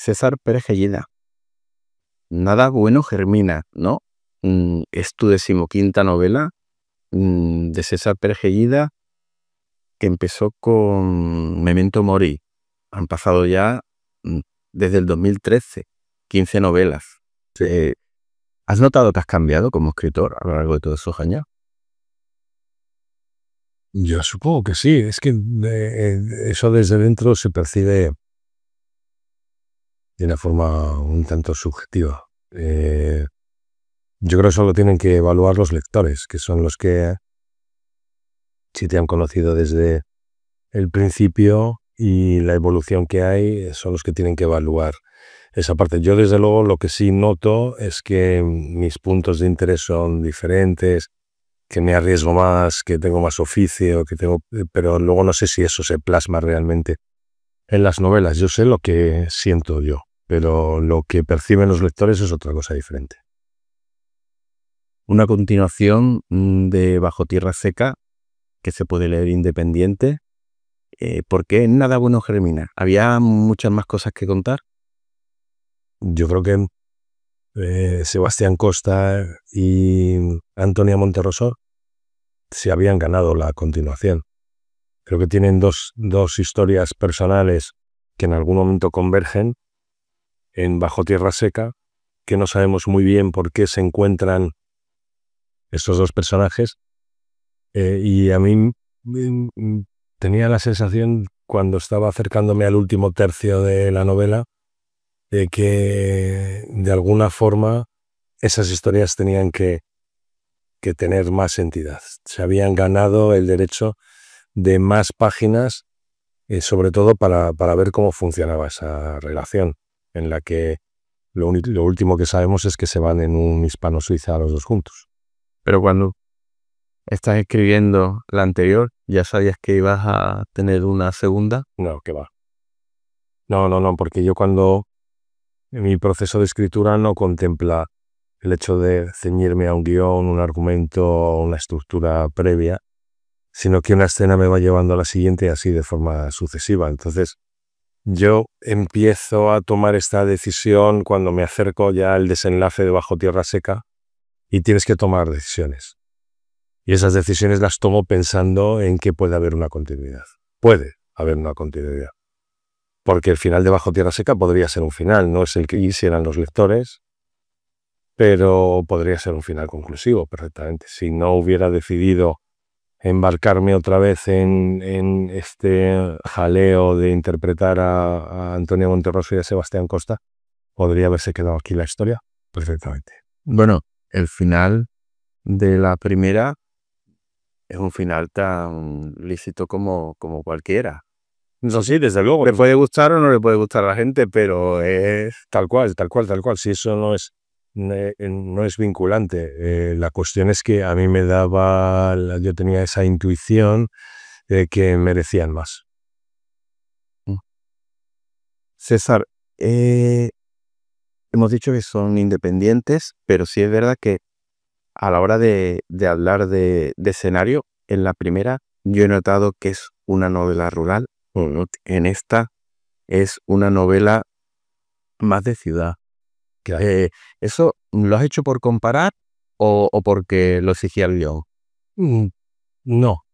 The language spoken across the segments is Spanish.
César Pérez Gellida, Nada bueno germina, ¿no? Es tu 15ª novela de César Pérez Gellida, que empezó con Memento Mori. Han pasado ya desde el 2013 15 novelas. ¿Has notado que has cambiado como escritor a lo largo de todos esos años? Yo supongo que sí. Es que eso desde dentro se percibe de una forma un tanto subjetiva. Yo creo que eso lo tienen que evaluar los lectores, que son los que, si te han conocido desde el principio y la evolución que hay, son los que tienen que evaluar esa parte. Yo, desde luego, lo que sí noto es que mis puntos de interés son diferentes, que me arriesgo más, que tengo más oficio, pero luego no sé si eso se plasma realmente en las novelas. Yo sé lo que siento yo, pero lo que perciben los lectores es otra cosa diferente. Una continuación de Bajo Tierra Seca, que se puede leer independiente. ¿Por qué Nada bueno germina? ¿Había muchas más cosas que contar? Yo creo que Sebastián Costa y Antonia Monterroso se habían ganado la continuación. Creo que tienen dos historias personales que en algún momento convergen en Bajo Tierra Seca, que no sabemos muy bien por qué se encuentran estos dos personajes. Y a mí tenía la sensación, cuando estaba acercándome al último tercio de la novela, de que de alguna forma esas historias tenían que tener más entidad. Se habían ganado el derecho de más páginas, sobre todo para ver cómo funcionaba esa relación, en la que lo último que sabemos es que se van en un hispano-suiza los dos juntos. Pero cuando estás escribiendo la anterior, ¿ya sabías que ibas a tener una segunda? No, ¿qué va? No, porque yo, cuando en mi proceso de escritura, no contempla el hecho de ceñirme a un guión, un argumento, una estructura previa, sino que una escena me va llevando a la siguiente, así de forma sucesiva. Entonces, yo empiezo a tomar esta decisión cuando me acerco ya al desenlace de Bajo Tierra Seca, y tienes que tomar decisiones. Y esas decisiones las tomo pensando en que puede haber una continuidad. Puede haber una continuidad. Porque el final de Bajo Tierra Seca podría ser un final, no es el que quisieran los lectores, pero podría ser un final conclusivo perfectamente. Si no hubiera decidido embarcarme otra vez en este jaleo de interpretar a Antonia Monterroso y a Sebastián Costa, podría haberse quedado aquí la historia perfectamente. Bueno, el final de la primera es un final tan lícito como cualquiera. No, sí, desde luego. Le puede gustar o no le puede gustar a la gente, pero es tal cual. Si eso no es vinculante. La cuestión es que a mí yo tenía esa intuición de que merecían más. César, hemos dicho que son independientes, pero sí es verdad que a la hora de hablar de escenario, en la primera yo he notado que es una novela rural. En esta es una novela más de ciudad. ¿Eso lo has hecho por comparar o porque lo exigía el guión? No.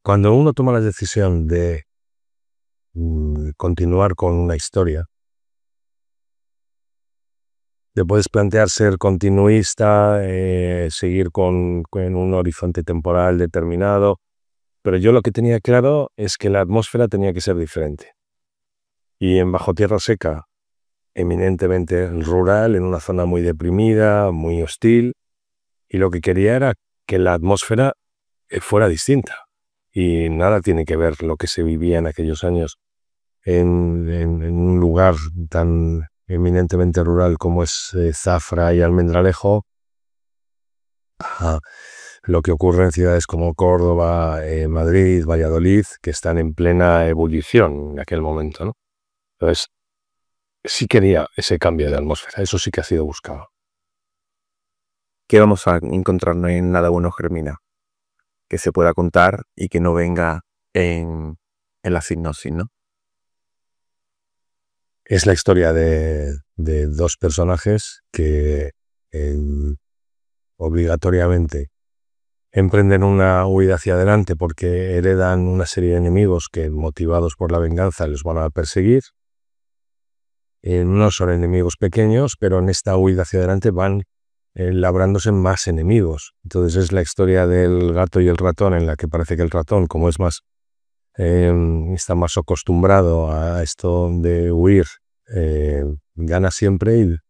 Cuando uno toma la decisión de continuar con una historia, te puedes plantear ser continuista, seguir con un horizonte temporal determinado, pero yo lo que tenía claro es que la atmósfera tenía que ser diferente. Y en Bajo Tierra Seca, eminentemente rural, en una zona muy deprimida, muy hostil, y lo que quería era que la atmósfera fuera distinta. Y nada tiene que ver lo que se vivía en aquellos años en un lugar tan eminentemente rural como es Zafra y Almendralejo, lo que ocurre en ciudades como Córdoba, Madrid, Valladolid, que están en plena ebullición en aquel momento, ¿no? Entonces, sí quería ese cambio de atmósfera, eso sí que ha sido buscado. ¿Qué vamos a encontrarnos en Nada bueno germina? Que se pueda contar y que no venga en la sinopsis, ¿no? Es la historia de dos personajes que obligatoriamente emprenden una huida hacia adelante porque heredan una serie de enemigos que, motivados por la venganza, les van a perseguir. No son enemigos pequeños, pero en esta huida hacia adelante van labrándose más enemigos. Entonces es la historia del gato y el ratón, en la que parece que el ratón, como es más está más acostumbrado a esto de huir, gana siempre,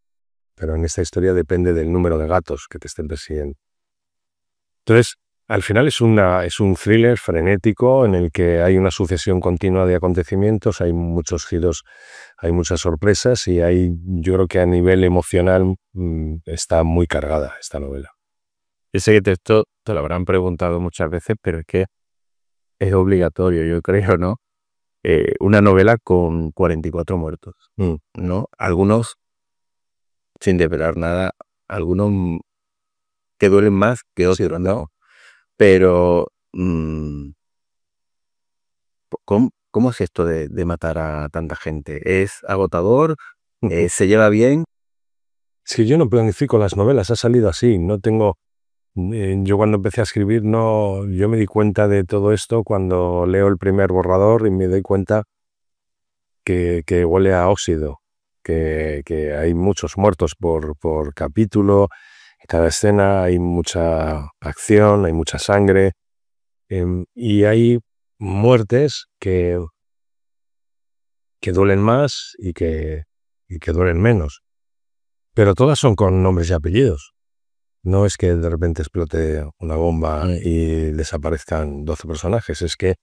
pero en esta historia depende del número de gatos que te estén persiguiendo. Entonces, al final es un thriller frenético en el que hay una sucesión continua de acontecimientos, hay muchos giros, hay muchas sorpresas y yo creo que a nivel emocional está muy cargada esta novela. Yo sé que esto te lo habrán preguntado muchas veces, pero es que es obligatorio, yo creo, ¿no? Una novela con 44 muertos, ¿no? Algunos, sin desvelar nada, algunos que duelen más que otros, Sí, ¿no? Pero, ¿cómo es esto de matar a tanta gente? ¿Es agotador? ¿Se lleva bien? Es que yo no planifico las novelas, ha salido así, no tengo... Yo cuando empecé a escribir, yo me di cuenta de todo esto cuando leo el primer borrador y me doy cuenta que huele a óxido, que hay muchos muertos por capítulo, en cada escena hay mucha acción, hay mucha sangre, y hay muertes que duelen más y que duelen menos, pero todas son con nombres y apellidos. No es que de repente explote una bomba y desaparezcan 12 personajes, es que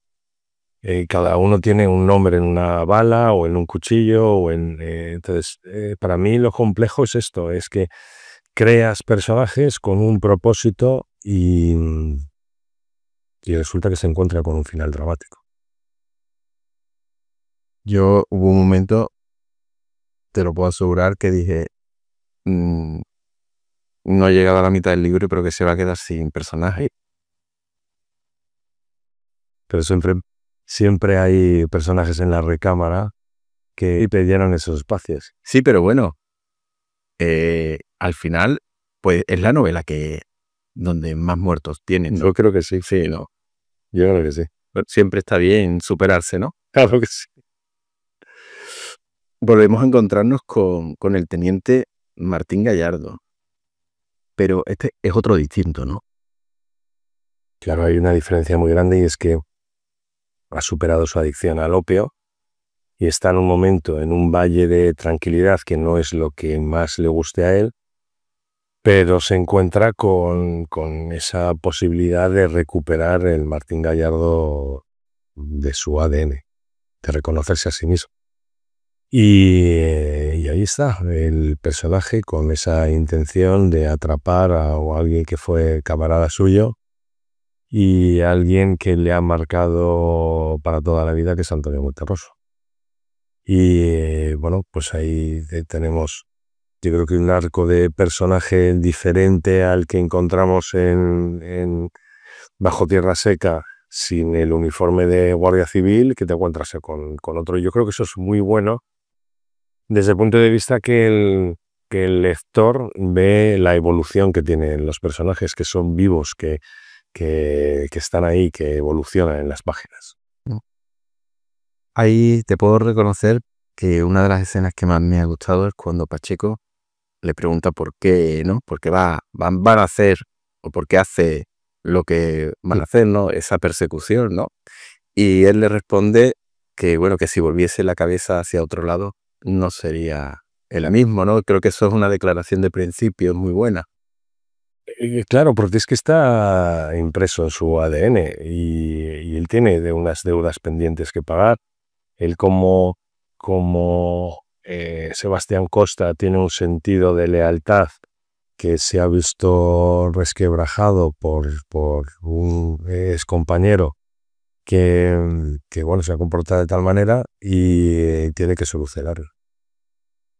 cada uno tiene un nombre en una bala o en un cuchillo. Entonces, para mí lo complejo es esto, es que creas personajes con un propósito y resulta que se encuentra con un final dramático. Yo hubo un momento, te lo puedo asegurar, que dije, no he llegado a la mitad del libro, pero que se va a quedar sin personaje. Pero siempre hay personajes en la recámara que te llenan esos espacios. Sí, pero bueno, al final, pues es la novela donde más muertos tienen, ¿no? Yo creo que sí. Sí, ¿no? Yo creo que sí. Siempre está bien superarse, ¿no? Claro que sí. Volvemos a encontrarnos con el teniente Martín Gallardo. Pero este es otro distinto, ¿no? Claro, hay una diferencia muy grande y es que ha superado su adicción al opio y está en un momento, en un valle de tranquilidad que no es lo que más le guste a él, pero se encuentra con esa posibilidad de recuperar el Martín Gallardo de su ADN, de reconocerse a sí mismo. Y ahí está, el personaje con esa intención de atrapar a alguien que fue camarada suyo y alguien que le ha marcado para toda la vida, que es Antonio Monterroso. Y bueno, pues ahí tenemos, yo creo que un arco de personaje diferente al que encontramos en Bajo Tierra Seca, sin el uniforme de Guardia Civil, que te encuentras con otro. Yo creo que eso es muy bueno desde el punto de vista que el lector ve la evolución que tienen los personajes, que son vivos, que están ahí, que evolucionan en las páginas. Ahí te puedo reconocer que una de las escenas que más me ha gustado es cuando Pacheco le pregunta por qué, ¿no? Por qué van a hacer, o por qué hace lo que van a hacer, ¿no? Esa persecución, ¿no? Y él le responde que, bueno, que si volviese la cabeza hacia otro lado, no sería el mismo, ¿no? Creo que eso es una declaración de principio muy buena. Claro, porque es que está impreso en su ADN y él tiene de unas deudas pendientes que pagar. Él como Sebastián Costa tiene un sentido de lealtad que se ha visto resquebrajado por un ex compañero que bueno, se ha comportado de tal manera y tiene que solucionarlo.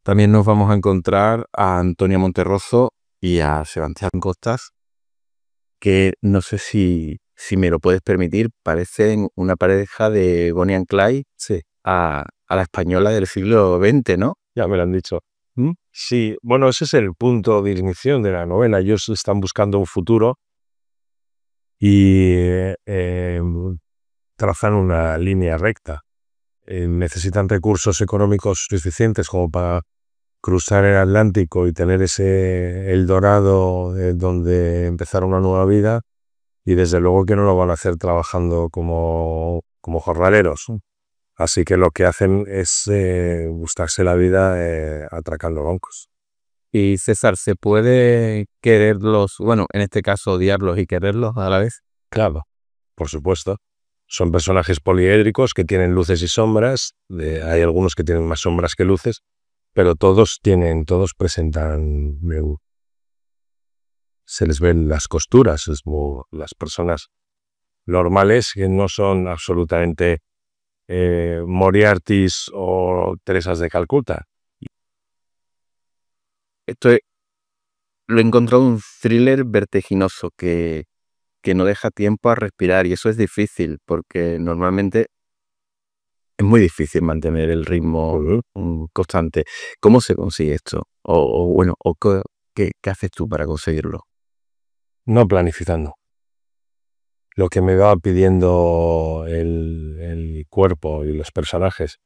También nos vamos a encontrar a Antonio Monterroso y a Sebastián Costas, que no sé si si me lo puedes permitir, parecen una pareja de Bonnie and Clyde Sí, a la española del siglo XX, ¿no? ya me lo han dicho. Sí, bueno, ese es el punto de ignición de la novela. Ellos están buscando un futuro y trazan una línea recta. Necesitan recursos económicos suficientes como para cruzar el Atlántico y tener ese Eldorado donde empezar una nueva vida, y desde luego que no lo van a hacer trabajando como jornaleros. Así que lo que hacen es buscarse la vida atracando bancos. Y César, ¿se puede quererlos, bueno, en este caso odiarlos y quererlos a la vez? Claro, por supuesto. Son personajes poliédricos que tienen luces y sombras. Hay algunos que tienen más sombras que luces, pero todos presentan, se les ven las costuras. Es como las personas normales que no son absolutamente Moriartys o Teresas de Calcuta. Lo he encontrado un thriller vertiginoso que no deja tiempo a respirar, y eso es difícil porque normalmente es muy difícil mantener el ritmo constante. ¿Cómo se consigue esto? ¿Qué haces tú para conseguirlo? No planificando. Lo que me va pidiendo el cuerpo y los personajes.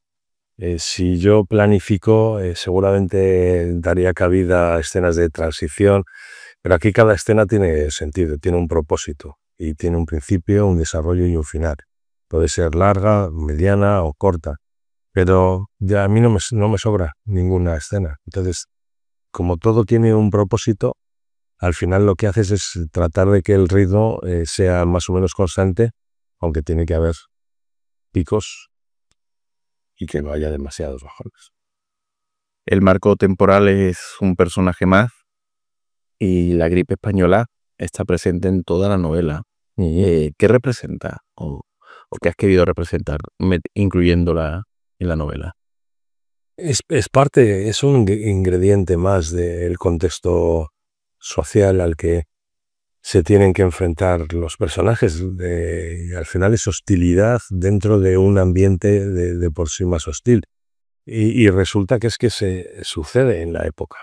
Si yo planifico, seguramente daría cabida a escenas de transición, pero aquí cada escena tiene sentido, tiene un propósito y tiene un principio, un desarrollo y un final. Puede ser larga, mediana o corta, pero ya a mí no me sobra ninguna escena. Entonces, como todo tiene un propósito, al final lo que haces es tratar de que el ritmo sea más o menos constante, aunque tiene que haber picos y que no haya demasiados bajones. El marco temporal es un personaje más y la gripe española está presente en toda la novela. ¿Qué representa o qué has querido representar incluyéndola en la novela? Es parte, es un ingrediente más del contexto social al que se tienen que enfrentar los personajes. Al final es hostilidad dentro de un ambiente de por sí más hostil. Y resulta que se sucede en la época.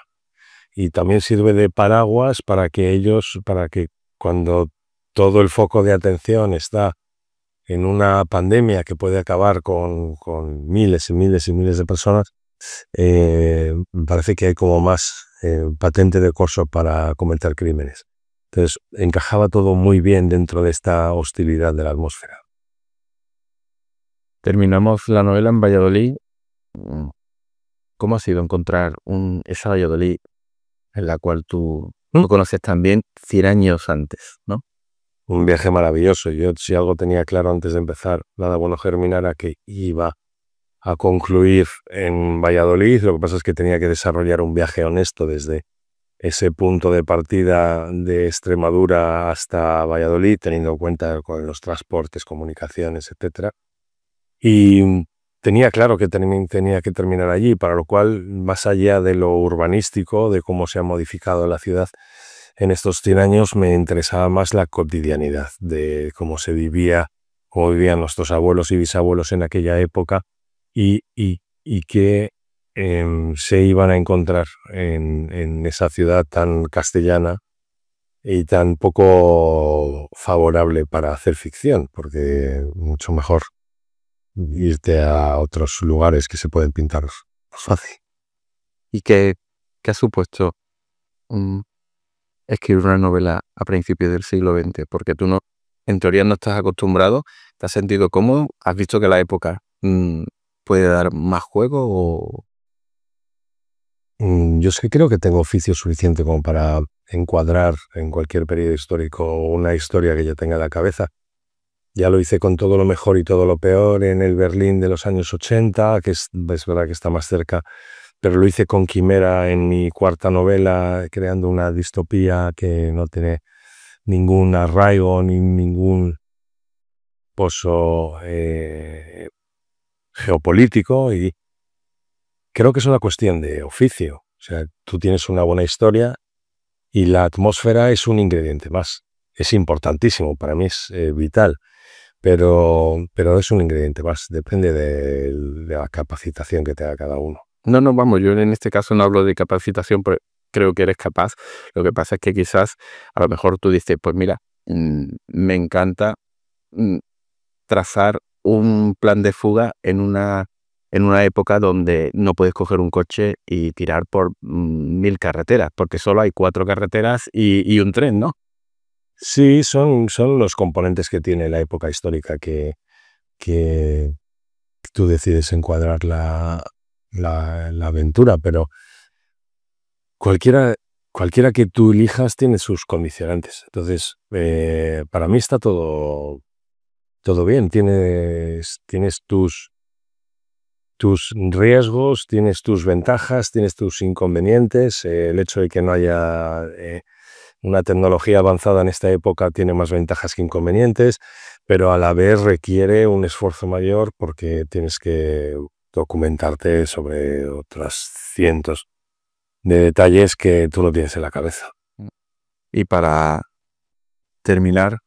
Y también sirve de paraguas para que cuando todo el foco de atención está en una pandemia que puede acabar con miles y miles y miles de personas, me parece que hay como más patente de corso para cometer crímenes. Entonces, encajaba todo muy bien dentro de esta hostilidad de la atmósfera. Terminamos la novela en Valladolid. ¿Cómo ha sido encontrar esa Valladolid en la cual tú conoces también 100 años antes, ¿no? Un viaje maravilloso. Yo, si algo tenía claro antes de empezar Nada bueno germinara, que iba a concluir en Valladolid. Lo que pasa es que tenía que desarrollar un viaje honesto desde ese punto de partida de Extremadura hasta Valladolid, teniendo en cuenta con los transportes, comunicaciones, etc. Y tenía claro que tenía que terminar allí, para lo cual, más allá de lo urbanístico, de cómo se ha modificado la ciudad en estos 100 años, me interesaba más la cotidianidad de cómo cómo vivían nuestros abuelos y bisabuelos en aquella época y qué se iban a encontrar en esa ciudad tan castellana y tan poco favorable para hacer ficción, porque mucho mejor irte a otros lugares que se pueden pintar fácil. ¿Y qué ha supuesto escribir una novela a principios del siglo XX? Porque tú en teoría no estás acostumbrado, ¿te has sentido cómodo? ¿Has visto que la época puede dar más juego o...? Yo es que creo que tengo oficio suficiente como para encuadrar en cualquier periodo histórico una historia que yo tenga en la cabeza. Ya lo hice con Todo lo mejor y todo lo peor en el Berlín de los años 80, que es verdad que está más cerca, pero lo hice con Quimera en mi cuarta novela, creando una distopía que no tiene ningún arraigo ni ningún pozo geopolítico, y creo que es una cuestión de oficio. O sea, tú tienes una buena historia y la atmósfera es un ingrediente más. es importantísimo, para mí es vital, pero es un ingrediente más, depende de la capacitación que tenga cada uno. No, vamos, yo en este caso no hablo de capacitación, porque creo que eres capaz. Lo que pasa es que quizás a lo mejor tú dices, pues mira, me encanta trazar un plan de fuga en una época donde no puedes coger un coche y tirar por 1000 carreteras, porque solo hay 4 carreteras y un tren, ¿no? Sí, son los componentes que tiene la época histórica que tú decides encuadrar la aventura, pero cualquiera que tú elijas tiene sus condicionantes. Entonces, para mí está todo bien. Tienes tus riesgos, tienes tus ventajas, tienes tus inconvenientes. El hecho de que no haya una tecnología avanzada en esta época tiene más ventajas que inconvenientes, pero a la vez requiere un esfuerzo mayor porque tienes que documentarte sobre otras cientos de detalles que tú no tienes en la cabeza. Y para terminar,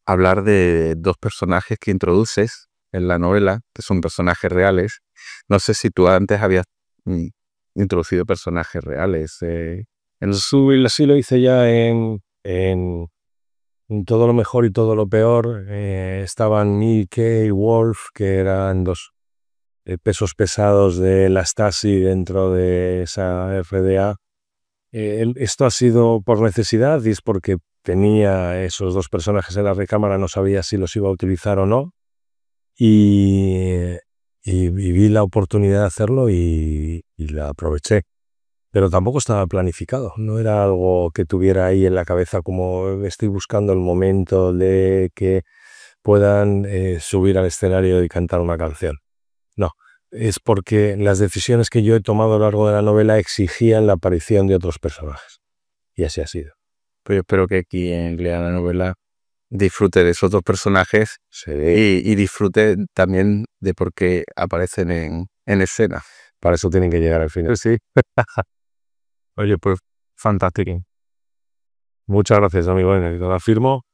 hablar de 2 personajes que introduces en la novela, que son personajes reales. No sé si tú antes habías introducido personajes reales. Sí lo hice ya en Todo lo mejor y todo lo peor. Estaban Mickey y Wolf, que eran 2 pesos pesados de la Stasi dentro de esa FDA. Esto ha sido por necesidad y es porque tenía esos 2 personajes en la recámara, no sabía si los iba a utilizar o no. Y vi la oportunidad de hacerlo y la aproveché. Pero tampoco estaba planificado, no era algo que tuviera ahí en la cabeza como estoy buscando el momento de que puedan subir al escenario y cantar una canción. No, es porque las decisiones que yo he tomado a lo largo de la novela exigían la aparición de otros personajes. Y así ha sido. Pues yo espero que quien lea la novela disfrute de esos 2 personajes y disfrute también de por qué aparecen en escena. Para eso tienen que llegar al final. Sí. Oye, pues fantástico. Muchas gracias, amigo. Lo afirmo.